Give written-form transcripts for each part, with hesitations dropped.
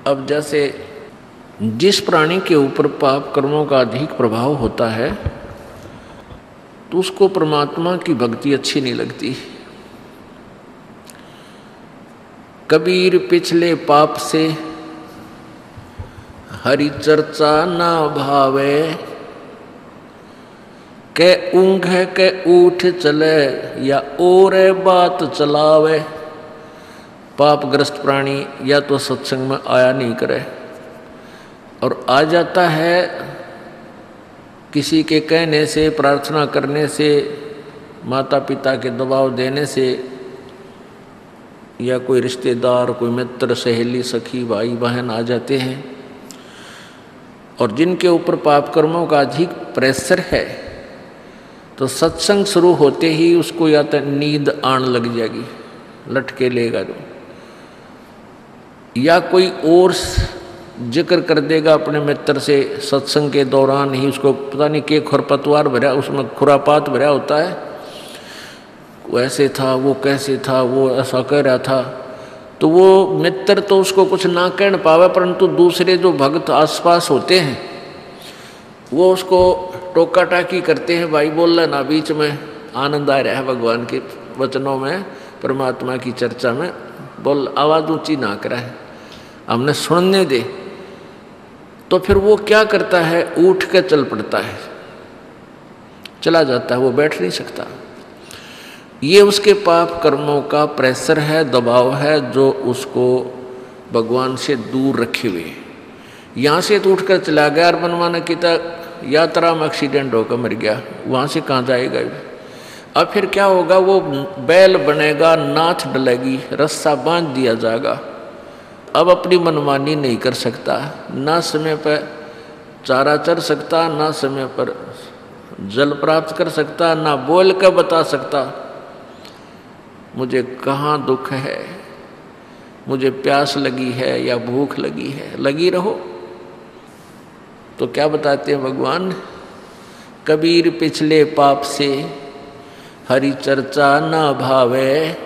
अब जैसे जिस प्राणी के ऊपर पाप कर्मों का अधिक प्रभाव होता है तो उसको परमात्मा की भक्ति अच्छी नहीं लगती। कबीर पिछले पाप से हरि चर्चा ना भावे, के ऊँघ के उठ चले या और बात चलावे। पापग्रस्त प्राणी या तो सत्संग में आया नहीं करे, और आ जाता है किसी के कहने से, प्रार्थना करने से, माता पिता के दबाव देने से, या कोई रिश्तेदार, कोई मित्र, सहेली, सखी, भाई बहन आ जाते हैं। और जिनके ऊपर पाप कर्मों का अधिक प्रेशर है तो सत्संग शुरू होते ही उसको या तो नींद आने लग जाएगी, लटके लेगा तो, या कोई और जिक्र कर देगा अपने मित्र से सत्संग के दौरान ही। उसको पता नहीं के खरपतवार भरा, उसमें खुरापात भरा होता है, वो ऐसे था, वो कैसे था, वो ऐसा कह रहा था। तो वो मित्र तो उसको कुछ ना कह पावे, परंतु दूसरे जो भक्त आसपास होते हैं वो उसको टोका टाकी करते हैं, भाई बोल रहा ना बीच में, आनंद आ रहा है भगवान के वचनों में, परमात्मा की चर्चा में, बोल आवाज़ ऊंची ना करा है, हमने सुनने दे। तो फिर वो क्या करता है, उठ के चल पड़ता है, चला जाता है, वो बैठ नहीं सकता। ये उसके पाप कर्मों का प्रेशर है, दबाव है, जो उसको भगवान से दूर रखे हुए। यहाँ से तो उठकर चला गया और बनवाना की यात्रा में एक्सीडेंट होकर मर गया, वहाँ से कहाँ जाएगा। अब फिर क्या होगा, वो बैल बनेगा, नाथ डलेगी, रस्सा बांध दिया जाएगा। अब अपनी मनमानी नहीं कर सकता, ना समय पर चारा चर सकता, ना समय पर जल प्राप्त कर सकता, ना बोल कर बता सकता मुझे कहाँ दुख है, मुझे प्यास लगी है या भूख लगी है। लगी रहो। तो क्या बताते हैं भगवान, कबीर पिछले पाप से हरि चर्चा ना भावे,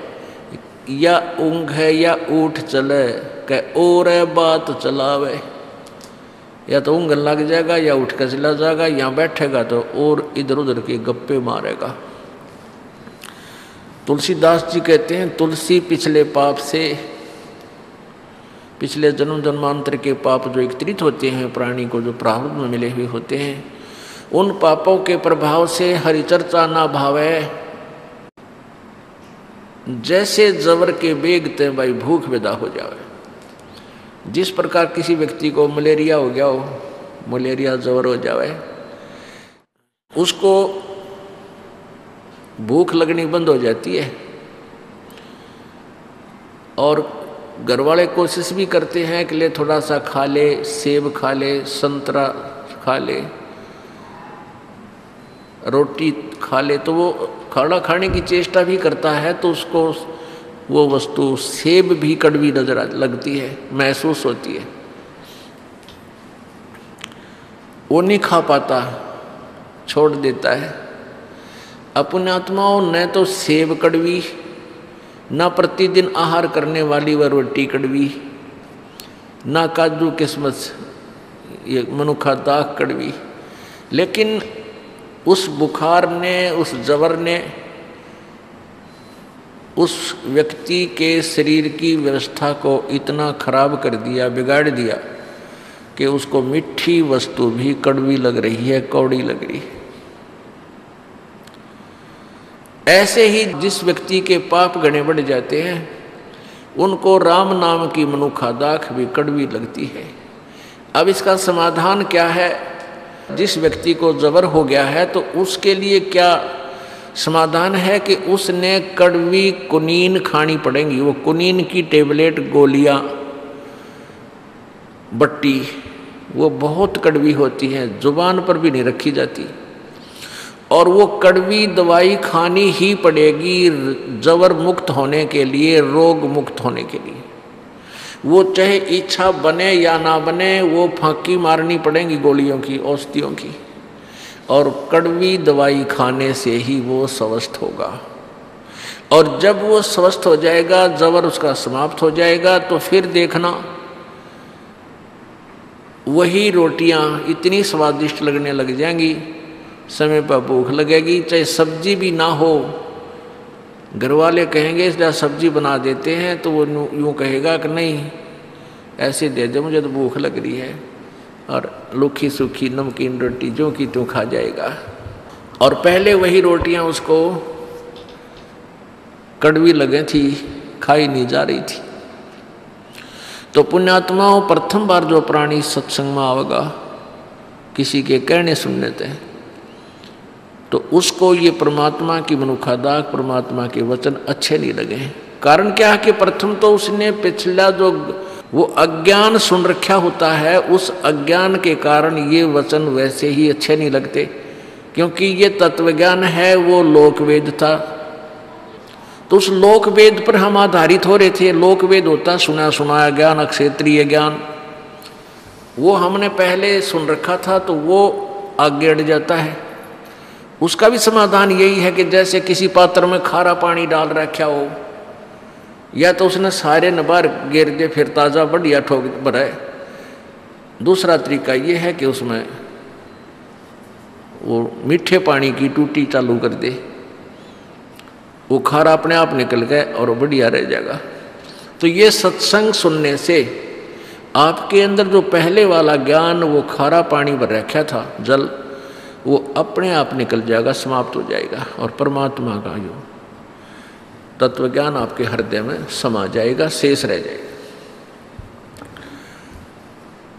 या ऊँघ या उठ चले, के और बात चलावे। या तो ऊँघ लग जाएगा या उठ कर चला जाएगा, यहाँ बैठेगा तो और इधर उधर के गप्पे मारेगा। तुलसीदास जी कहते हैं, तुलसी पिछले पाप से, पिछले जन्म जन्मांतर के पाप जो एकत्रित होते हैं प्राणी को, जो प्रारब्ध में मिले हुए होते हैं, उन पापों के प्रभाव से हरिचर्चा ना भावे। जैसे जबर के बेगते भाई भूख विदा हो जावे। जिस प्रकार किसी व्यक्ति को मलेरिया हो गया हो, मलेरिया जबर हो जावे, उसको भूख लगनी बंद हो जाती है। और घर वाले कोशिश भी करते हैं कि ले थोड़ा सा खा ले, सेब खा ले, संतरा खा ले, रोटी खा ले, तो वो खाना खाने की चेष्टा भी करता है, तो उसको वो वस्तु सेब भी कड़वी नजर लगती है, महसूस होती है, वो नहीं खा पाता, छोड़ देता है। अपने आत्माओं ने तो सेब कड़वी, ना प्रतिदिन आहार करने वाली वह रोटी कड़वी, ना काजू किस्मत ये मनुखा दाख कड़वी। लेकिन उस बुखार ने, उस जबर ने उस व्यक्ति के शरीर की व्यवस्था को इतना खराब कर दिया, बिगाड़ दिया कि उसको मीठी वस्तु भी कड़वी लग रही है, कौड़ी लग रही है। ऐसे ही जिस व्यक्ति के पाप गणे बढ़ जाते हैं, उनको राम नाम की मनुखा दाख भी कड़वी लगती है। अब इसका समाधान क्या है? जिस व्यक्ति को जबर हो गया है तो उसके लिए क्या समाधान है कि उसने कड़वी कुनीन खानी पड़ेगी। वो कुनीन की टेबलेट, गोलियां, बट्टी, वो बहुत कड़वी होती है, जुबान पर भी नहीं रखी जाती, और वो कड़वी दवाई खानी ही पड़ेगी जबर मुक्त होने के लिए, रोग मुक्त होने के लिए। वो चाहे इच्छा बने या ना बने, वो फांकी मारनी पड़ेंगी गोलियों की, औषधियों की, और कड़वी दवाई खाने से ही वो स्वस्थ होगा। और जब वो स्वस्थ हो जाएगा, जबर उसका समाप्त हो जाएगा, तो फिर देखना वही रोटियां इतनी स्वादिष्ट लगने लग जाएंगी, समय पर भूख लगेगी, चाहे सब्जी भी ना हो। घर वाले कहेंगे इसलिए सब्जी बना देते हैं, तो वो यूँ कहेगा कि नहीं ऐसे दे दे, मुझे तो भूख लग रही है, और लूखी सूखी नमकीन रोटी जो की त्यों खा जाएगा। और पहले वही रोटियां उसको कड़वी लगे थी, खाई नहीं जा रही थी। तो पुण्यात्माओं, प्रथम बार जो प्राणी सत्संग में आवेगा किसी के कहने सुनने थे, तो उसको ये परमात्मा की मनुखादाक, परमात्मा के वचन अच्छे नहीं लगे। कारण क्या है कि प्रथम तो उसने पिछला जो वो अज्ञान सुन रखा होता है, उस अज्ञान के कारण ये वचन वैसे ही अच्छे नहीं लगते, क्योंकि ये तत्वज्ञान है, वो लोकवेद था। तो उस लोकवेद पर हम आधारित हो रहे थे। लोकवेद होता सुना सुनाया ज्ञान, अक्षेत्रीय ज्ञान, वो हमने पहले सुन रखा था, तो वो आगे अड़ जाता है। उसका भी समाधान यही है कि जैसे किसी पात्र में खारा पानी डाल रखा हो, या तो उसने सारे नबार गिर दे फिर ताज़ा बढ़िया ठोक भराए। दूसरा तरीका ये है कि उसमें वो मीठे पानी की टूटी चालू कर दे, वो खारा अपने आप निकल गए और बढ़िया रह जाएगा। तो ये सत्संग सुनने से आपके अंदर जो पहले वाला ज्ञान, वो खारा पानी भर रखा था जल, वो अपने आप निकल जाएगा, समाप्त हो जाएगा, और परमात्मा का जो तत्वज्ञान आपके हृदय में समा जाएगा, शेष रह जाएगा।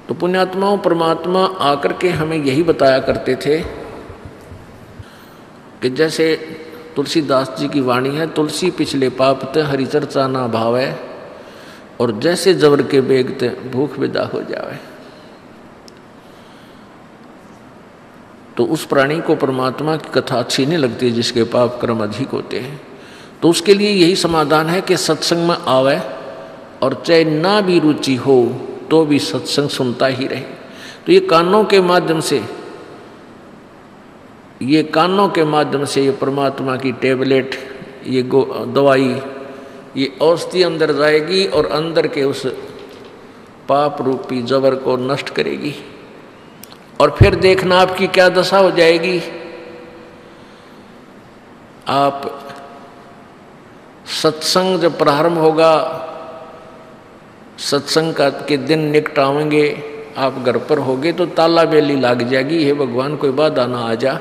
तो पुण्यात्माओं, परमात्मा आकर के हमें यही बताया करते थे कि जैसे तुलसीदास जी की वाणी है, तुलसी पिछले पापते हरि चर्चा ना भावे, और जैसे जबर के बेगते भूख विदा हो जावे। तो उस प्राणी को परमात्मा की कथा अच्छी नहीं लगती जिसके पाप कर्म अधिक होते हैं। तो उसके लिए यही समाधान है कि सत्संग में आवे, और चाहे ना भी रुचि हो तो भी सत्संग सुनता ही रहे। तो ये कानों के माध्यम से, ये कानों के माध्यम से ये परमात्मा की टेबलेट, ये दवाई, ये औषधि अंदर जाएगी और अंदर के उस पाप रूपी जबर को नष्ट करेगी। और फिर देखना आपकी क्या दशा हो जाएगी। आप सत्संग जब प्रारंभ होगा, सत्संग का के दिन निकटावेंगे, आप घर पर होगे तो ताला बेली लाग जाएगी, हे भगवान कोई बाधा ना आ जा।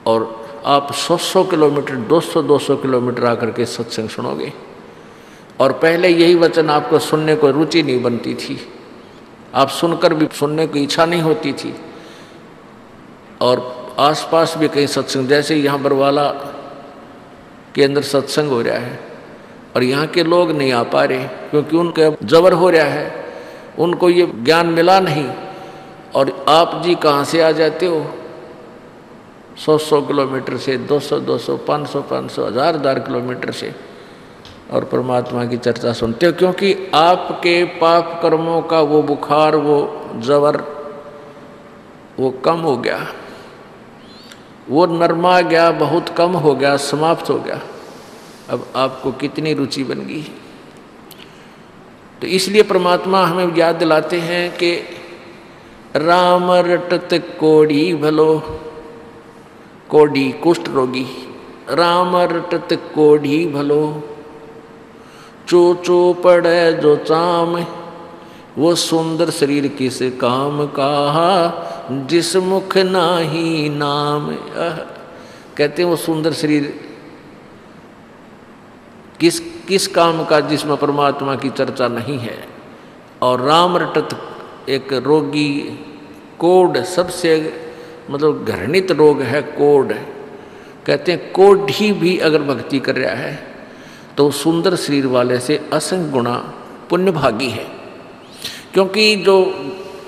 और आप 100 किलोमीटर 200 किलोमीटर आकर के सत्संग सुनोगे। और पहले यही वचन आपको सुनने को रुचि नहीं बनती थी, आप सुनकर भी सुनने की इच्छा नहीं होती थी। और आसपास भी कहीं सत्संग, जैसे यहाँ बरवाला के अंदर सत्संग हो रहा है और यहाँ के लोग नहीं आ पा रहे क्योंकि उनके जबर हो रहा है, उनको ये ज्ञान मिला नहीं। और आप जी कहाँ से आ जाते हो? 100 किलोमीटर से, 200 500 1000 किलोमीटर से, और परमात्मा की चर्चा सुनते हो, क्योंकि आपके पाप कर्मों का वो बुखार, वो जबर, वो कम हो गया, वो नरमा गया, बहुत कम हो गया, समाप्त हो गया। अब आपको कितनी रुचि बन गई। तो इसलिए परमात्मा हमें याद दिलाते हैं कि राम रटत कोढ़ी भलो, कोढ़ी कुष्ठ रोगी, राम रटत कोढ़ी भलो, चो चो पड़े जो चाम, वो सुंदर शरीर किस काम का, जिस मुख नाही नाम। कहते हैं वो सुंदर शरीर किस काम का जिसमें परमात्मा की चर्चा नहीं है। और राम रटत एक रोगी, कोढ़ सबसे मतलब घृणित रोग है कोढ़। कहते हैं कोढ़ी भी अगर भक्ति कर रहा है तो सुंदर शरीर वाले से असंख्य गुणा पुण्य भागी है। क्योंकि जो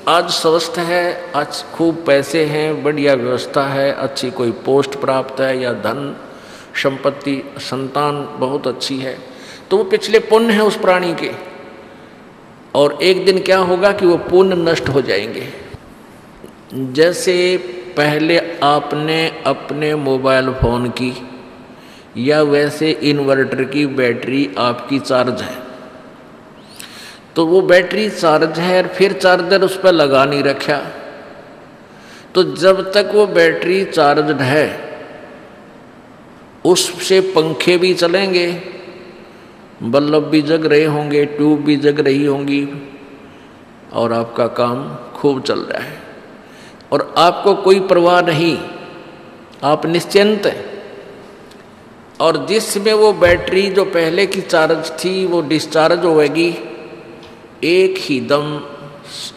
आज स्वस्थ है, आज खूब पैसे हैं, बढ़िया व्यवस्था है, अच्छी कोई पोस्ट प्राप्त है या धन संपत्ति, संतान बहुत अच्छी है, तो वो पिछले पुण्य है उस प्राणी के। और एक दिन क्या होगा कि वो पुण्य नष्ट हो जाएंगे। जैसे पहले आपने अपने मोबाइल फ़ोन की या वैसे इन्वर्टर की बैटरी आपकी चार्ज है, तो वो बैटरी चार्ज है और फिर चार्जर उस पर लगा नहीं रखा, तो जब तक वो बैटरी चार्ज है उससे पंखे भी चलेंगे, बल्ब भी जग रहे होंगे, ट्यूब भी जग रही होंगी और आपका काम खूब चल रहा है और आपको कोई परवाह नहीं, आप निश्चिंत हैं। और जिसमें वो बैटरी जो पहले की चार्ज थी वो डिस्चार्ज होगी, एक ही दम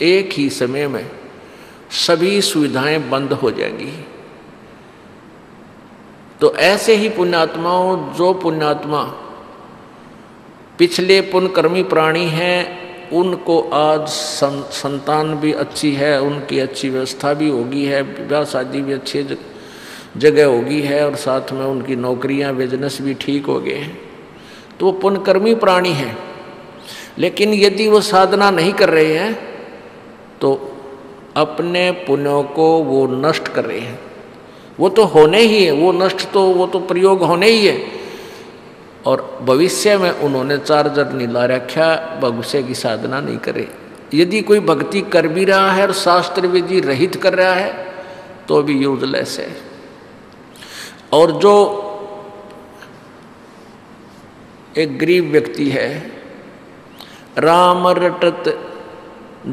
एक ही समय में सभी सुविधाएं बंद हो जाएंगी। तो ऐसे ही पुण्यात्माओं, जो पुण्यात्मा पिछले पुण्यकर्मी प्राणी हैं उनको आज संतान भी अच्छी है, उनकी अच्छी व्यवस्था भी होगी है, विवाह शादी भी अच्छी जगह होगी है और साथ में उनकी नौकरियां बिजनेस भी ठीक हो गए हैं, तो वो पुण्यकर्मी प्राणी हैं। लेकिन यदि वो साधना नहीं कर रहे हैं तो अपने पुण्यों को वो नष्ट कर रहे हैं। वो तो होने ही है, वो नष्ट तो वो तो प्रयोग होने ही है। और भविष्य में उन्होंने चार्जर नहीं ला रखा, भविष्य की साधना नहीं करे। यदि कोई भक्ति कर भी रहा है और शास्त्र विधि रहित कर रहा है तो भी यूजलेस है। और जो एक गरीब व्यक्ति है, राम रटत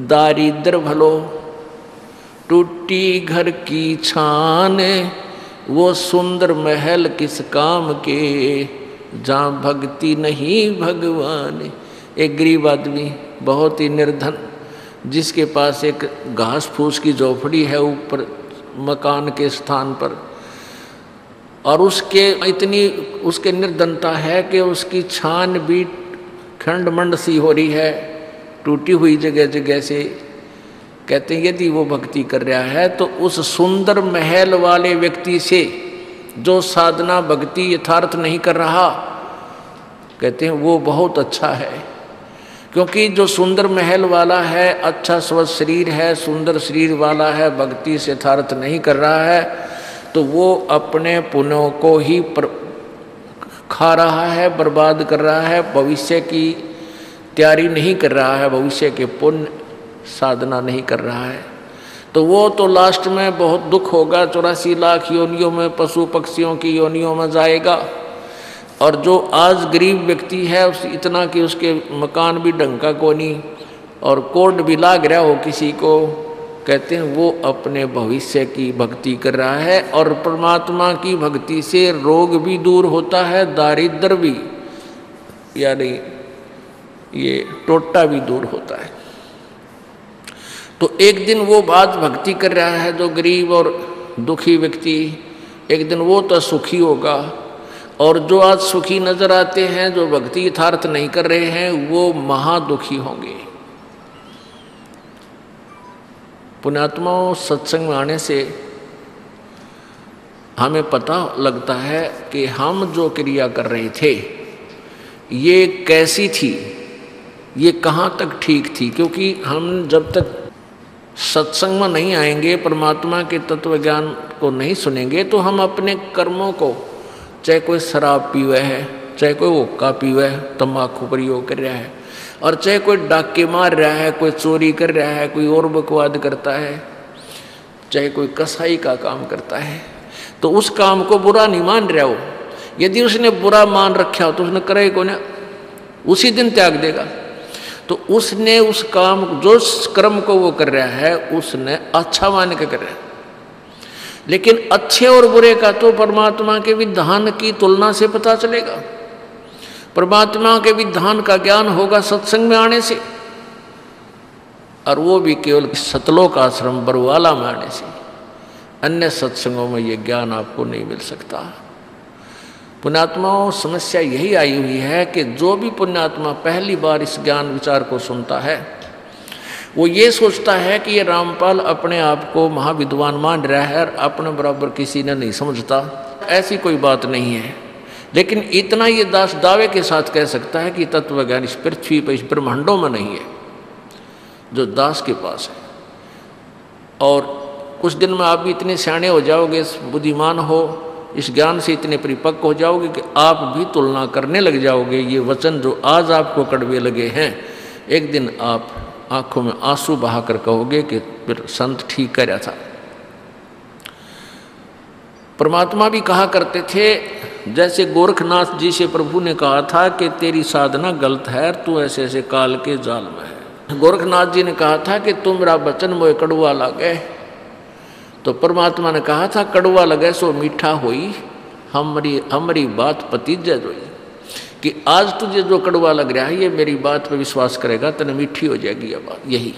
दारिद्र भलो, टूटी घर की छान, वो सुंदर महल किस काम के, जहाँ भक्ति नहीं भगवान। एक गरीब आदमी बहुत ही निर्धन, जिसके पास एक घास फूस की झोपड़ी है ऊपर मकान के स्थान पर, और उसके निर्धनता है कि उसकी छान भी खंड मंड सी हो रही है, टूटी हुई जगह जगह से। कहते हैं यदि वो भक्ति कर रहा है तो उस सुंदर महल वाले व्यक्ति से जो साधना भक्ति यथार्थ नहीं कर रहा, कहते हैं वो बहुत अच्छा है। क्योंकि जो सुंदर महल वाला है, अच्छा स्वस्थ शरीर है, सुंदर शरीर वाला है, भक्ति से यथार्थ नहीं कर रहा है, तो वो अपने पुण्यों को ही खा रहा है, बर्बाद कर रहा है, भविष्य की तैयारी नहीं कर रहा है, भविष्य के पुण्य साधना नहीं कर रहा है। तो वो तो लास्ट में बहुत दुख होगा, 84 लाख योनियों में पशु पक्षियों की योनियों में जाएगा। और जो आज गरीब व्यक्ति है उस इतना कि उसके मकान भी ढंग का कोनी और कोड भी लाग रहा हो किसी को, कहते हैं वो अपने भविष्य की भक्ति कर रहा है। और परमात्मा की भक्ति से रोग भी दूर होता है, दारिद्र भी यानी ये टोटा भी दूर होता है। तो एक दिन वो बात भक्ति कर रहा है जो गरीब और दुखी व्यक्ति, एक दिन वो तो सुखी होगा। और जो आज सुखी नजर आते हैं, जो भक्ति यथार्थ नहीं कर रहे हैं, वो महादुखी होंगे। पुण्यात्माओं, सत्संग में आने से हमें पता लगता है कि हम जो क्रिया कर रहे थे ये कैसी थी, ये कहाँ तक ठीक थी। क्योंकि हम जब तक सत्संग में नहीं आएंगे, परमात्मा के तत्व ज्ञान को नहीं सुनेंगे, तो हम अपने कर्मों को, चाहे कोई शराब पीवे है, चाहे कोई हुक्का पीवे है, तम्बाकू प्रयोग कर रहा है, और चाहे कोई डाके मार रहा है, कोई चोरी कर रहा है, कोई और बकवाद करता है, चाहे कोई कसाई का काम करता है, तो उस काम को बुरा नहीं मान रहा हो। यदि उसने बुरा मान रखा हो तो उसने करे को ना, उसी दिन त्याग देगा। तो उसने उस काम, जो कर्म को वो कर रहा है, उसने अच्छा मान के कर रहा है। लेकिन अच्छे और बुरे का तो परमात्मा के विधान की तुलना से पता चलेगा। परमात्मा के विधान का ज्ञान होगा सत्संग में आने से, और वो भी केवल सतलोक आश्रम बरवाला में आने से। अन्य सत्संगों में ये ज्ञान आपको नहीं मिल सकता। पुण्यात्माओं, समस्या यही आई हुई है कि जो भी पुण्यात्मा पहली बार इस ज्ञान विचार को सुनता है, वो ये सोचता है कि ये रामपाल अपने आप को महाविद्वान मान रहा है और अपने बराबर किसी ने नहीं समझता। ऐसी कोई बात नहीं है। लेकिन इतना ये दास दावे के साथ कह सकता है कि तत्व ज्ञान इस पृथ्वी पर, इस ब्रह्मांडों में नहीं है, जो दास के पास है। और कुछ दिन में आप भी इतने सियाणे हो जाओगे, बुद्धिमान हो, इस ज्ञान से इतने परिपक्व हो जाओगे कि आप भी तुलना करने लग जाओगे। ये वचन जो आज आपको कड़वे लगे हैं, एक दिन आप आंखों में आंसू बहाकर कहोगे कि फिर संत ठीक कह रहा था। परमात्मा भी कहा करते थे, जैसे गोरखनाथ जी से प्रभु ने कहा था कि तेरी साधना गलत है, तू ऐसे ऐसे काल के जाल में है। गोरखनाथ जी ने कहा था कि तुम मेरा वचन मोए कड़ुआ लगे, तो परमात्मा ने कहा था कड़ुआ लगे सो मीठा होई, हमारी बात पतिज जोई, कि आज तुझे जो कड़वा लग रहा है ये मेरी बात पे विश्वास करेगा तने मीठी हो जाएगी ये बात। यही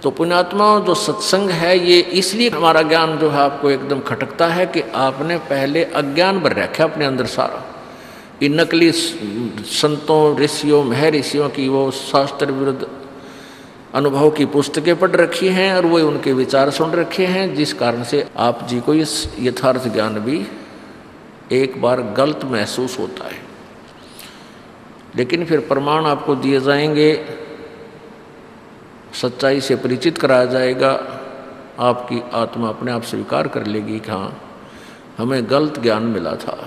तो पुण्यात्मा जो सत्संग है, ये इसलिए हमारा ज्ञान जो है आपको एकदम खटकता है कि आपने पहले अज्ञान भर रखा अपने अंदर सारा। इन नकली संतों ऋषियों महर्षियों की वो शास्त्र विरुद्ध अनुभव की पुस्तकें पढ़ रखी हैं और वो उनके विचार सुन रखे हैं, जिस कारण से आप जी को इस यथार्थ ज्ञान भी एक बार गलत महसूस होता है। लेकिन फिर प्रमाण आपको दिए जाएंगे, सच्चाई से परिचित कराया जाएगा, आपकी आत्मा अपने आप स्वीकार कर लेगी कि हाँ हमें गलत ज्ञान मिला था।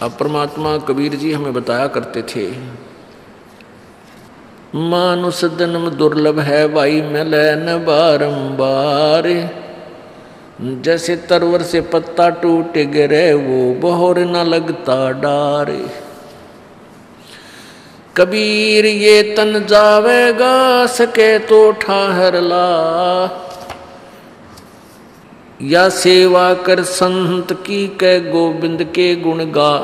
अब परमात्मा कबीर जी हमें बताया करते थे, मानुष जन्म दुर्लभ है भाई मिले न बारंबार, जैसे तरवर से पत्ता टूट गिरे वो बहोर न लगता डार। कबीर ये तन जावेगा सके तो ठाहर ला, या सेवा कर संत की कै गोविंद के गुण गा,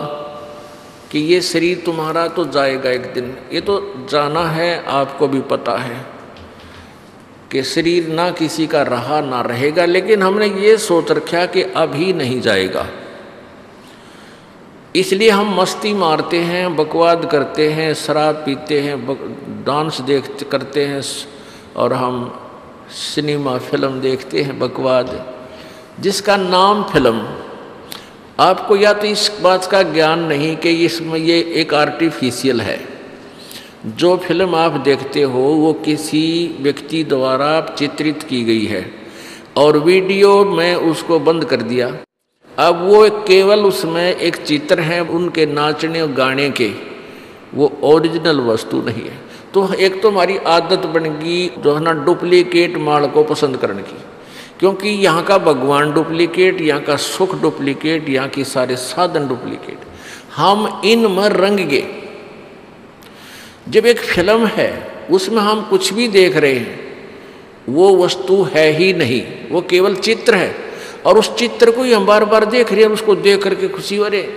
कि ये शरीर तुम्हारा तो जाएगा एक दिन, ये तो जाना है, आपको भी पता है कि शरीर ना किसी का रहा ना रहेगा, लेकिन हमने ये सोच रखा कि अभी नहीं जाएगा, इसलिए हम मस्ती मारते हैं, बकवाद करते हैं, शराब पीते हैं, डांस करते हैं और हम सिनेमा फिल्म देखते हैं बकवाद, जिसका नाम फिल्म। आपको या तो इस बात का ज्ञान नहीं कि इसमें ये एक आर्टिफिशियल है। जो फिल्म आप देखते हो वो किसी व्यक्ति द्वारा चित्रित की गई है और वीडियो में उसको बंद कर दिया। अब वो केवल उसमें एक चित्र है उनके नाचने और गाने के, वो ओरिजिनल वस्तु नहीं है। तो एक तो हमारी आदत बन गई जो है ना डुप्लीकेट माल को पसंद करने की, क्योंकि यहाँ का भगवान डुप्लीकेट, यहाँ का सुख डुप्लीकेट, यहाँ की सारे साधन डुप्लीकेट, हम इन में रंग गए। जब एक फिल्म है उसमें हम कुछ भी देख रहे हैं, वो वस्तु है ही नहीं, वो केवल चित्र है और उस चित्र को ही हम बार बार देख रहे हैं, उसको देख करके खुशी हो रहे।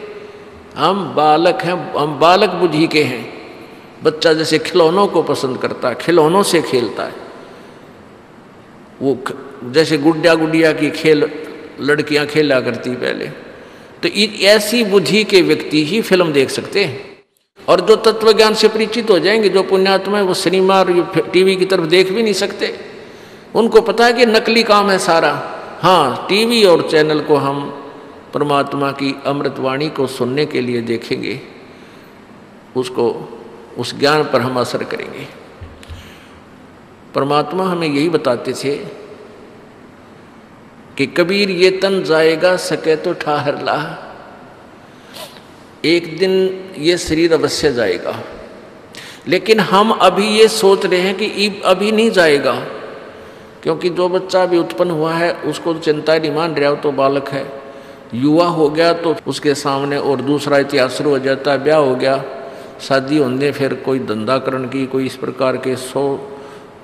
हम बालक हैं, हम बालक बुद्धि के हैं। बच्चा जैसे खिलौनों को पसंद करता है, खिलौनों से खेलता है, वो जैसे गुड्डा गुड़िया की खेल लड़कियां खेला करती पहले, तो ऐसी बुद्धि के व्यक्ति ही फिल्म देख सकते हैं। और जो तत्व ज्ञान से परिचित हो जाएंगे, जो पुण्यात्मा है, वो सिनेमा और टीवी की तरफ देख भी नहीं सकते। उनको पता है कि नकली काम है सारा। हाँ, टीवी और चैनल को हम परमात्मा की अमृतवाणी को सुनने के लिए देखेंगे, उसको उस ज्ञान पर हम असर करेंगे। परमात्मा हमें यही बताते थे कि कबीर ये तन जाएगा सके तो ठाहर ला, एक दिन ये शरीर अवश्य जाएगा। लेकिन हम अभी ये सोच रहे हैं कि अभी नहीं जाएगा, क्योंकि जो बच्चा अभी उत्पन्न हुआ है उसको तो चिंता नहीं मान रहा हो, तो बालक है। युवा हो गया तो उसके सामने और दूसरा इतिहास शुरू हो जाता है, ब्याह हो गया, शादी होने, फिर कोई धंधाकरण की, कोई इस प्रकार के 100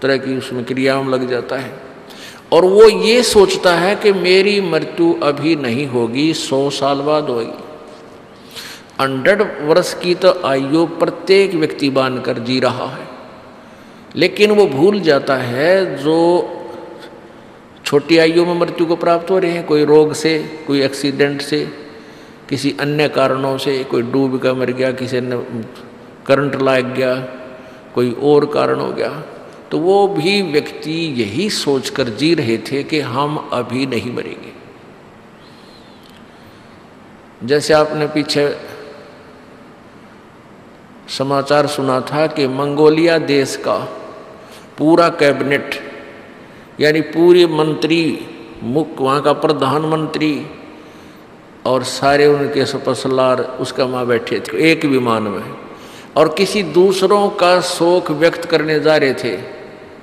तरह की उसमें क्रियाओं लग जाता है। और वो ये सोचता है कि मेरी मृत्यु अभी नहीं होगी, 100 साल बाद होगी। 100 वर्ष की तो आयु प्रत्येक व्यक्ति बांधकर जी रहा है, लेकिन वो भूल जाता है जो छोटी आयु में मृत्यु को प्राप्त हो रहे हैं, कोई रोग से, कोई एक्सीडेंट से, किसी अन्य कारणों से, कोई डूब कर मर गया, किसी ने करंट लग गया, कोई और कारण हो गया, तो वो भी व्यक्ति यही सोचकर जी रहे थे कि हम अभी नहीं मरेंगे। जैसे आपने पीछे समाचार सुना था कि मंगोलिया देश का पूरा कैबिनेट, यानी पूरे मंत्री, मुख्य वहाँ का प्रधानमंत्री और सारे उनके सपसलार उसका वहाँ बैठे थे एक विमान में। और किसी दूसरों का शोक व्यक्त करने जा रहे थे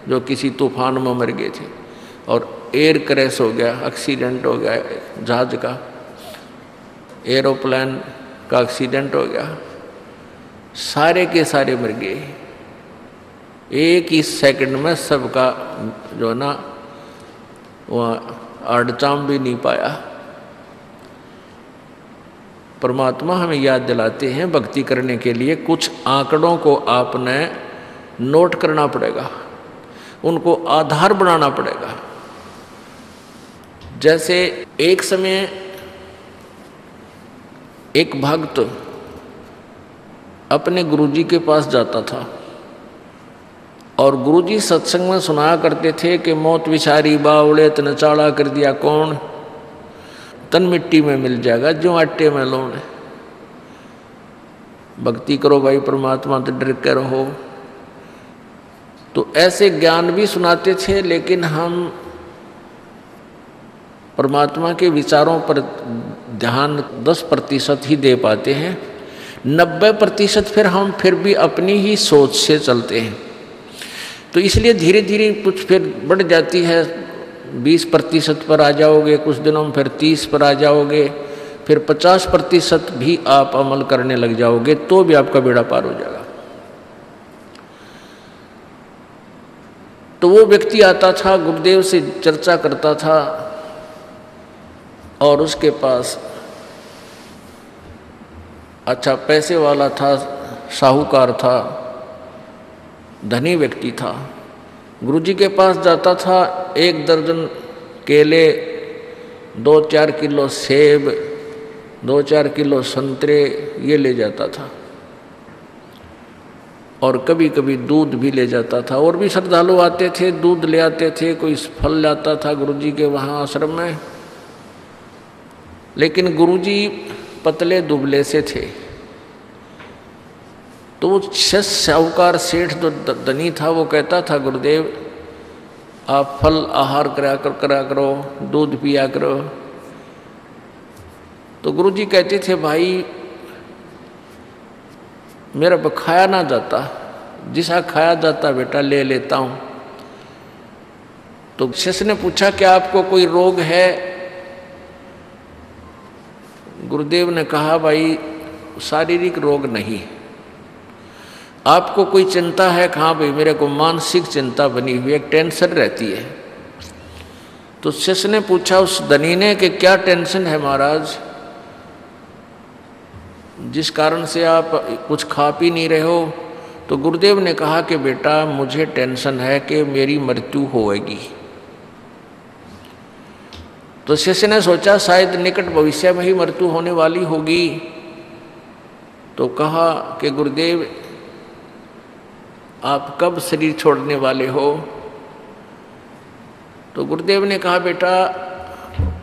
जो किसी तूफान में मर गए थे, और एयर क्रैश हो गया, एक्सीडेंट हो गया, जहाज का, एरोप्लेन का एक्सीडेंट हो गया, सारे के सारे मर गए। एक ही सेकंड में सबका जो है ना वह आड़चाम भी नहीं पाया। परमात्मा हमें याद दिलाते हैं भक्ति करने के लिए कुछ आंकड़ों को आपने नोट करना पड़ेगा, उनको आधार बनाना पड़ेगा। जैसे एक समय एक भक्त अपने गुरुजी के पास जाता था और गुरुजी सत्संग में सुनाया करते थे कि मौत विचारी बावड़े तन चाड़ा कर दिया कौन, तन मिट्टी में मिल जाएगा जो आटे में लोन। भक्ति करो भाई परमात्मा तो डर के रहो। तो ऐसे ज्ञान भी सुनाते थे, लेकिन हम परमात्मा के विचारों पर ध्यान 10% ही दे पाते हैं। 90% फिर भी अपनी ही सोच से चलते हैं। तो इसलिए धीरे धीरे कुछ फिर बढ़ जाती है, 20% पर आ जाओगे, कुछ दिनों में फिर 30 पर आ जाओगे, फिर 50% भी आप अमल करने लग जाओगे तो भी आपका बेड़ा पार हो जाएगा। तो वो व्यक्ति आता था, गुरुदेव से चर्चा करता था और उसके पास अच्छा पैसे वाला था, साहूकार था, धनी व्यक्ति था। गुरुजी के पास जाता था, 1 दर्जन केले, 2-4 किलो सेब, 2-4 किलो संतरे ये ले जाता था, और कभी कभी दूध भी ले जाता था। और भी श्रद्धालु आते थे, दूध ले आते थे, कोई फल लाता था गुरुजी के वहाँ आश्रम में। लेकिन गुरुजी पतले दुबले से थे, तो वो साहूकार सेठ जो धनी था वो कहता था, गुरुदेव आप फल आहार करा करो, दूध पिया करो। तो गुरुजी कहते थे, भाई मेरा खाया ना जाता, जिसा खाया जाता बेटा ले लेता हूँ। तो शिष्य ने पूछा कि आपको कोई रोग है? गुरुदेव ने कहा, भाई शारीरिक रोग नहीं। आपको कोई चिंता है? कहाँ भाई मेरे को मानसिक चिंता बनी हुई, एक टेंशन रहती है। तो शिष्य ने पूछा उस धनी ने कि क्या टेंशन है महाराज, जिस कारण से आप कुछ खा पी नहीं रहे हो? तो गुरुदेव ने कहा कि बेटा मुझे टेंशन है कि मेरी मृत्यु होएगी। तो शिष्य ने सोचा शायद निकट भविष्य में ही मृत्यु होने वाली होगी। तो कहा कि गुरुदेव आप कब शरीर छोड़ने वाले हो? तो गुरुदेव ने कहा, बेटा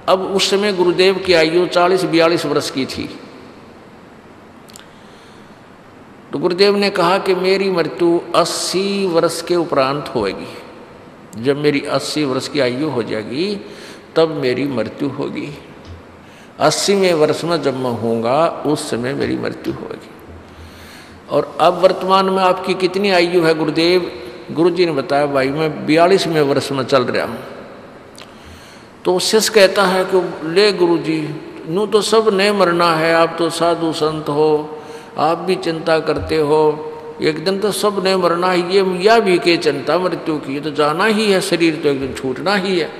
अब उस समय गुरुदेव की आयु 40-42 वर्ष की थी। तो गुरुदेव ने कहा कि मेरी मृत्यु 80 वर्ष के उपरांत होएगी। जब मेरी 80 वर्ष की आयु हो जाएगी तब मेरी मृत्यु होगी। 80वें वर्ष में जब मैं होऊंगा उस समय मेरी मृत्यु होगी। और अब वर्तमान में आपकी कितनी आयु है गुरुदेव? गुरुजी ने बताया, भाई मैं 42वें वर्ष में चल रहा हूँ। तो शिष्य कहता है कि ले गुरुजी, नू तो सब ने मरना है, आप तो साधु संत हो, आप भी चिंता करते हो, एक दिन तो सब ने मरना है, ये या भी के चिंता मृत्यु की, तो जाना ही है, शरीर तो एक दिन छूटना ही है।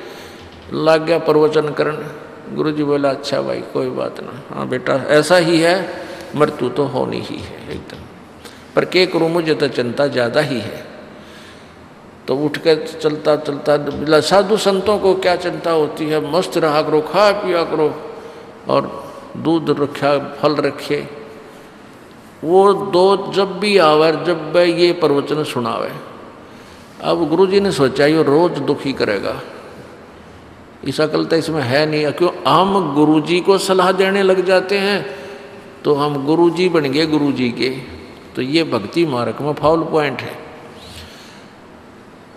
लग गया प्रवचन करने। गुरुजी बोला, अच्छा भाई कोई बात ना, हाँ बेटा ऐसा ही है, मृत्यु तो होनी ही है एकदम, पर क्या करूँ मुझे तो चिंता ज़्यादा ही है। तो उठ कर चलता चलता, साधु संतों को क्या चिंता होती है, मस्त रहा करो, खा पिया करो, और दूध रखा, फल रखे। वो दो जब भी आवे, जब ये प्रवचन सुनावे। अब गुरुजी ने सोचा ये रोज दुखी करेगा, इस अकल तो इसमें है नहीं। क्यों हम गुरुजी को सलाह देने लग जाते हैं तो हम गुरुजी बन गए गुरुजी के। तो ये भक्ति मार्ग में फाउल पॉइंट है,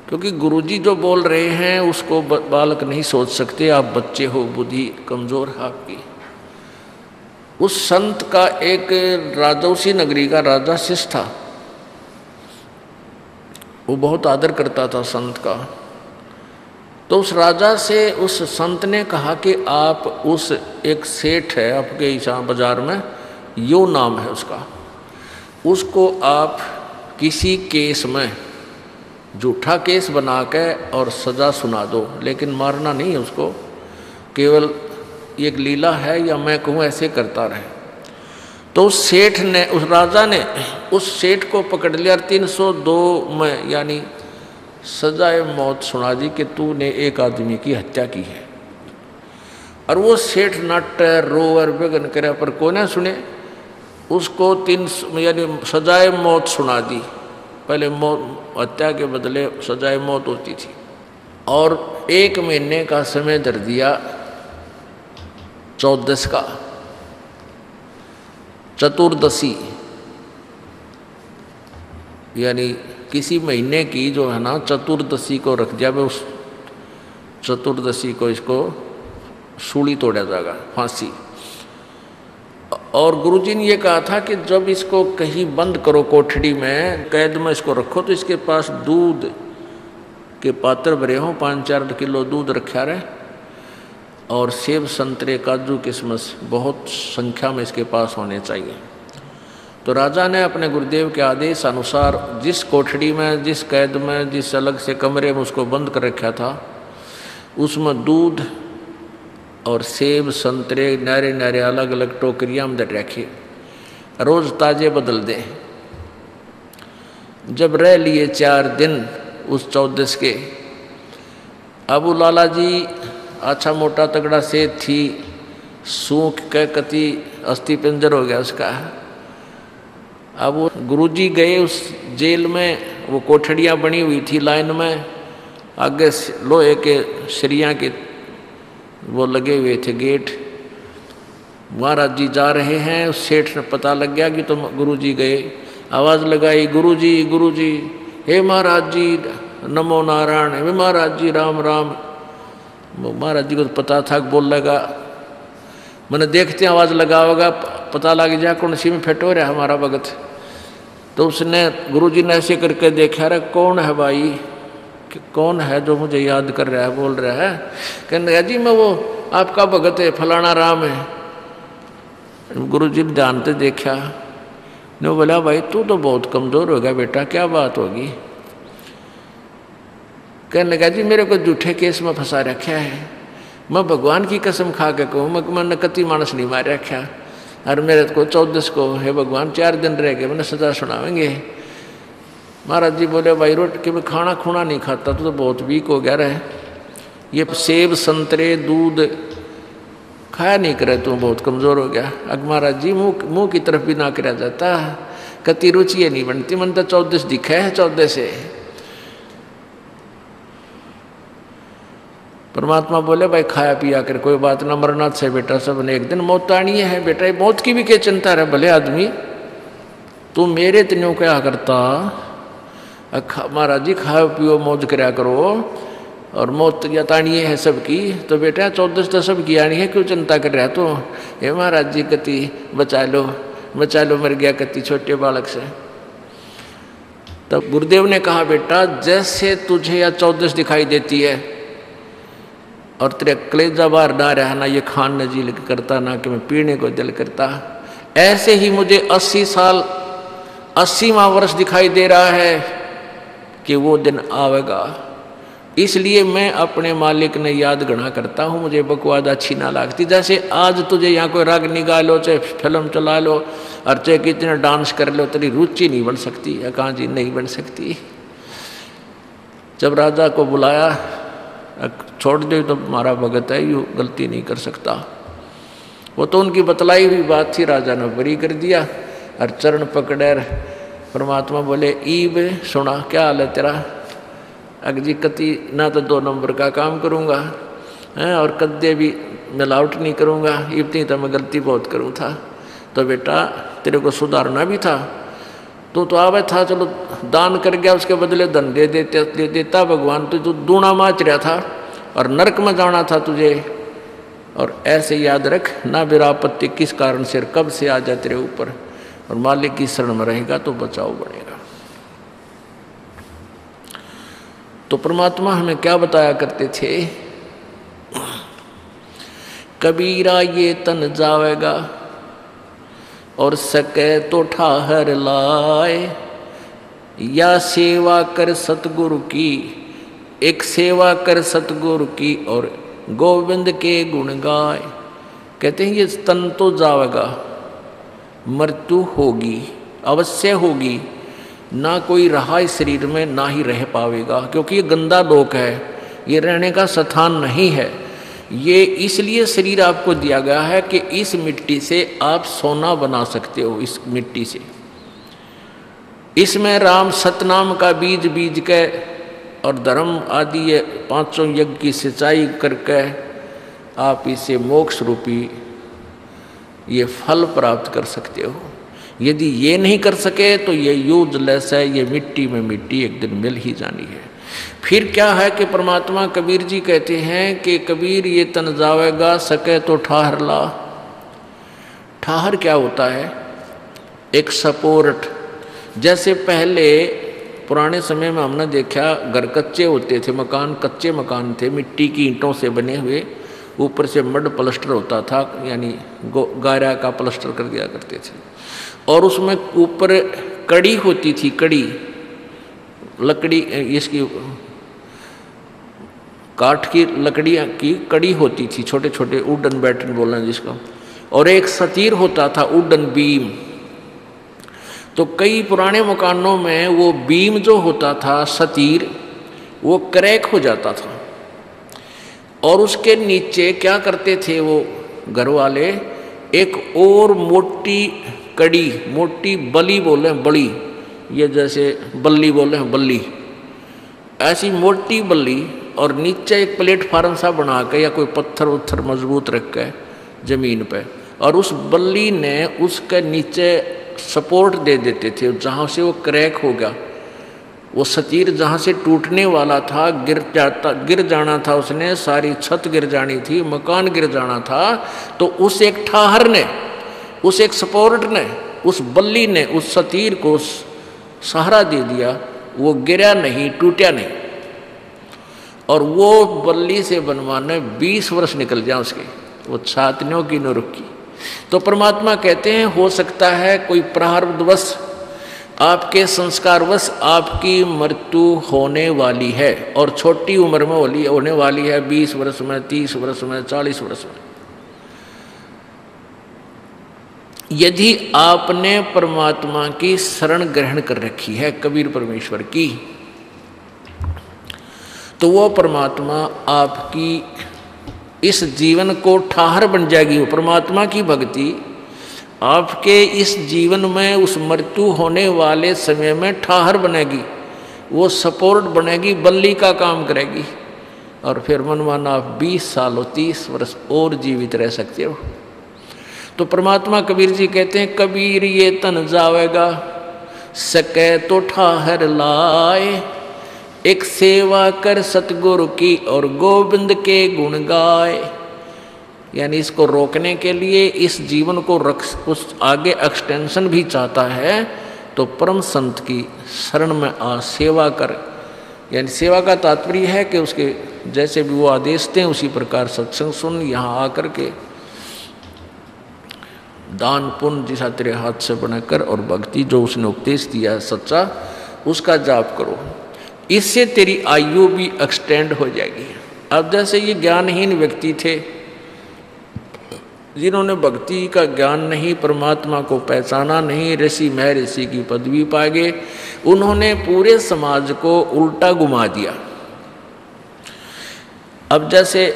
क्योंकि गुरुजी जो बोल रहे हैं उसको बालक नहीं सोच सकते। आप बच्चे हो, बुद्धि कमजोर है आपकी। उस संत का एक राजौसी नगरी का राजा शिष्य था, वो बहुत आदर करता था संत का। तो उस राजा से उस संत ने कहा कि आप उस एक सेठ है आपके यहाँ बाजार में, यो नाम है उसका, उसको आप किसी केस में झूठा केस बना के और सज़ा सुना दो, लेकिन मारना नहीं है उसको, केवल एक लीला है या मैं कहूँ ऐसे करता रहे। तो उस सेठ ने, उस राजा ने उस सेठ को पकड़ लिया, 302 में यानी सजाए मौत सुना दी कि तूने एक आदमी की हत्या की है। और वो सेठ नट रोवर बेगन करे पर को ना सुने, उसको 300 यानी सजाए मौत सुना दी। पहले मौत, हत्या के बदले सजाए मौत होती थी। और 1 महीने का समय धर दिया 14 का, चतुर्दशी यानी किसी महीने की जो है ना चतुर्दशी को रख दिया। मैं उस चतुर्दशी को इसको सूली तोड़ा जाएगा, फांसी। और गुरुजी ने ये कहा था कि जब इसको कहीं बंद करो कोठड़ी में, कैद में इसको रखो, तो इसके पास दूध के पात्र भरे हों, 5-4 किलो दूध रखा रहे, और सेब संतरे काजू किशमिश बहुत संख्या में इसके पास होने चाहिए। तो राजा ने अपने गुरुदेव के आदेश अनुसार जिस कोठड़ी में, जिस कैद में, जिस अलग से कमरे में उसको बंद कर रखा था, उसमें दूध और सेब संतरे नारे नारे अलग अलग टोकरियाँ में दे रखे, रोज़ ताजे बदल दे। जब रह लिए 4 दिन उस 14 के, अबू लाला जी अच्छा मोटा तगड़ा सेठ थी, सूख के कति अस्थि पिंजर हो गया उसका। अब वो गुरुजी गए उस जेल में, वो कोठड़ियाँ बनी हुई थी लाइन में, आगे लोहे के सरिया के वो लगे हुए थे गेट। महाराज जी जा रहे हैं, उस सेठ ने पता लग गया कि तुम गुरुजी गए, आवाज़ लगाई, गुरुजी गुरुजी, हे महाराज जी नमो नारायण, हे महाराज जी राम राम। महाराज जी को तो पता था बोल लगा, मैंने देखते आवाज़ लगा होगा, पता लग जाए कौन सी में फिट हो रहा है हमारा भगत। तो उसने, गुरुजी ने ऐसे करके देखा, रे कौन है भाई, कि कौन है जो मुझे याद कर रहा है, बोल रहा है। कहने लगा जी मैं वो आपका भगत है, फलाना राम है। गुरुजी ने ध्यान से देखा, ने बोला भाई तू तो बहुत कमज़ोर हो गया बेटा, क्या बात होगी। कहने लगा जी मेरे को झूठे केस में फंसा रखा है, मैं भगवान की कसम खा के कहूँ मैंने कति मानस नहीं मार रखा, और मेरे को 14 को हे भगवान 4 दिन रह गए, मैंने सजा सुनावेंगे। महाराज जी बोले भाई रोट के मैं खाना खूना नहीं खाता, तो बहुत वीक हो गया रहे, ये सेब संतरे दूध खाया नहीं करे, तू बहुत कमज़ोर हो गया। अब महाराज जी मुँह की तरफ भी ना करा जाता, कति रुचि ये नहीं बनती, मन तो 14 दिखा है 14 से। परमात्मा बोले भाई खाया पिया कर कोई बात ना, मरना से बेटा सबने एक दिन मौत आनी है बेटा, मौत की भी क्या चिंता रहे भले आदमी, तू मेरे तन्यों क्या करता। महाराज जी खाओ पियो मौज कराया करो, और मौत या तानी है सबकी, तो बेटा 14 तो सबकी आनी है, क्यों चिंता कर रहा तो। हे महाराज जी कति बचा लो मर गया कति छोटे बालक से। तब गुरुदेव ने कहा बेटा जैसे तुझे या 14 दिखाई देती है और तेरे कलेजा बाहर ना रहना, ये खान न दिल करता ना कि मैं पीने को दिल करता, ऐसे ही मुझे 80 साल 80वां वर्ष दिखाई दे रहा है कि वो दिन आवेगा। इसलिए मैं अपने मालिक ने याद गणा करता हूँ, मुझे बकवाद अच्छी ना लगती। जैसे आज तुझे यहाँ कोई राग निकालो, चाहे फिल्म चला लो और चाहे कितना डांस कर लो, तेरी रुचि नहीं बन सकती, या कहाँ जी नहीं बन सकती। जब राजा को बुलाया, छोड़ दे तो हमारा भगत है, यूँ गलती नहीं कर सकता। वो तो उनकी बतलाई हुई बात थी, राजा ने बरी कर दिया और चरण पकड़े। परमात्मा बोले ईब सुना, क्या हाल है तेरा। अगजी कति ना तो 2 नंबर का काम करूँगा हैं, और कद्दे भी मिलावट नहीं करूँगा, इतनी तो मैं गलती बहुत करूँ था। तो बेटा तेरे को सुधारना भी था, तू तो आवे था, चलो दान कर गया, उसके बदले धन दे देता भगवान, तो तू दूना माच रहा था और नरक में जाना था तुझे, और ऐसे याद रख, ना विरापत्ति किस कारण से कब से आ जाए तेरे ऊपर, और मालिक की शरण में रहेगा तो बचाव बनेगा। तो परमात्मा हमें क्या बताया करते थे, कबीरा ये तन जावेगा और सके तो ठाहर लाए, या सेवा कर सतगुरु की, एक सेवा कर सतगुरु की और गोविंद के गुण गाए। कहते हैं ये तन तो जावेगा, मृत्यु होगी, अवश्य होगी, ना कोई रहा इस शरीर में ना ही रह पावेगा, क्योंकि ये गंदा लोक है, ये रहने का स्थान नहीं है। ये इसलिए शरीर आपको दिया गया है कि इस मिट्टी से आप सोना बना सकते हो, इस मिट्टी से। इसमें राम सतनाम का बीज बीज के और धर्म आदि ये पांचों यज्ञ की सिंचाई करके आप इसे मोक्ष रूपी ये फल प्राप्त कर सकते हो। यदि ये नहीं कर सके तो ये यूजलेस है, ये मिट्टी में मिट्टी एक दिन मिल ही जानी है। फिर क्या है कि परमात्मा कबीर जी कहते हैं कि कबीर ये तन जावेगा सके तो ठाहर ला। ठाहर क्या होता है, एक सपोर्ट। जैसे पहले पुराने समय में हमने देखा घर कच्चे होते थे, मकान कच्चे मकान थे, मिट्टी की ईंटों से बने हुए, ऊपर से मड प्लास्टर होता था, यानी गारा का प्लास्टर कर दिया करते थे, और उसमें ऊपर कड़ी होती थी, कड़ी लकड़ी, इसकी काठ की लकड़ी की कड़ी होती थी, छोटे छोटे वुडन बैटन बोलना जिसका, और एक सतीर होता था वुडन बीम। तो कई पुराने मकानों में वो बीम जो होता था सतीर, वो क्रैक हो जाता था, और उसके नीचे क्या करते थे वो घर वाले, एक और मोटी कड़ी, मोटी बली बोले बड़ी, ये जैसे बल्ली बोले हैं बल्ली, ऐसी मोटी बल्ली, और नीचे एक प्लेटफार्म सा बना के या कोई पत्थर उत्थर मजबूत रख के जमीन पे, और उस बल्ली ने उसके नीचे सपोर्ट दे देते थे। जहाँ से वो क्रैक हो गया, वो सतीर जहाँ से टूटने वाला था, गिर जाना था, उसने सारी छत गिर जानी थी, मकान गिर जाना था, तो उस एक ठाहर ने, उस एक सपोर्ट ने, उस बल्ली ने उस सतीर को सहारा दे दिया, वो गिरा नहीं, टूटा नहीं। और वो बल्ली से बनवाने 20 वर्ष निकल जाए उसके, वो छातनियों की न रुकी। तो परमात्मा कहते हैं हो सकता है कोई प्रारब्धवश, आपके संस्कारवश आपकी मृत्यु होने वाली है, और छोटी उम्र में होने वाली है, 20 वर्ष में, 30 वर्ष में, 40 वर्ष में। यदि आपने परमात्मा की शरण ग्रहण कर रखी है, कबीर परमेश्वर की, तो वो परमात्मा आपकी इस जीवन को ठाहर बन जाएगी। वो परमात्मा की भक्ति आपके इस जीवन में उस मृत्यु होने वाले समय में ठाहर बनेगी, वो सपोर्ट बनेगी, बल्ली का काम करेगी, और फिर मनमाना आप 20 साल 30 वर्ष और जीवित रह सकते हो। तो परमात्मा कबीर जी कहते हैं कबीर ये तन जावेगा सके तो ठाहर लाए, एक सेवा कर सतगुरु की और गोविंद के गुण गाए। यानी इसको रोकने के लिए, इस जीवन को उस आगे एक्सटेंशन भी चाहता है तो परम संत की शरण में आ सेवा कर। यानी सेवा का तात्पर्य है कि उसके जैसे भी वो आदेश दें उसी प्रकार सत्संग सुन, यहाँ आकर के दान पुण्य जिसा तेरे हाथ से बनाकर और भक्ति जो उसने उपदेश दिया है सच्चा, उसका जाप करो। इससे तेरी आयु भी एक्सटेंड हो जाएगी। अब जैसे ये ज्ञानहीन व्यक्ति थे जिन्होंने भक्ति का ज्ञान नहीं, परमात्मा को पहचाना नहीं, ऋषि महर्षि की पदवी पा गए, उन्होंने पूरे समाज को उल्टा घुमा दिया। अब जैसे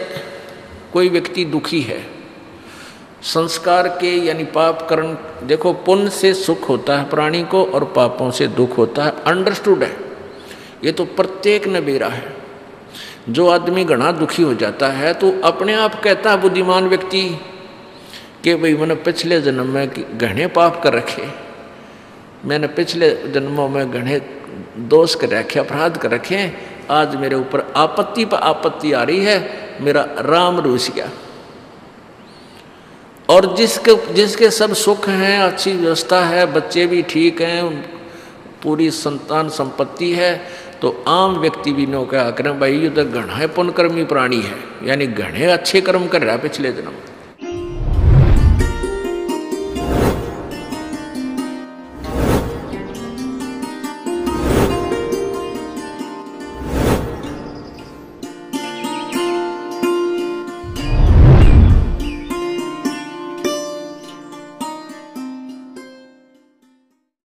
कोई व्यक्ति दुखी है, संस्कार के यानी पाप कर्म, देखो पुण्य से सुख होता है प्राणी को और पापों से दुख होता है, अंडरस्टूड है, ये तो प्रत्येक ने बेरा है। जो आदमी घना दुखी हो जाता है तो अपने आप कहता है बुद्धिमान व्यक्ति कि भाई मैंने पिछले जन्म में घने पाप कर रखे, मैंने पिछले जन्मों में घने दोष कर रखे, अपराध कर रखे, आज मेरे ऊपर आपत्ति पर आपत्ति आ रही है, मेरा राम रूस गया। और जिसके सब सुख हैं, अच्छी व्यवस्था है, बच्चे भी ठीक हैं, पूरी संतान संपत्ति है, तो आम व्यक्ति भी नो क्या करें भाई, ये तो घना है पुण्यकर्मी प्राणी है, यानी घने अच्छे कर्म कर रहा है पिछले जन्म।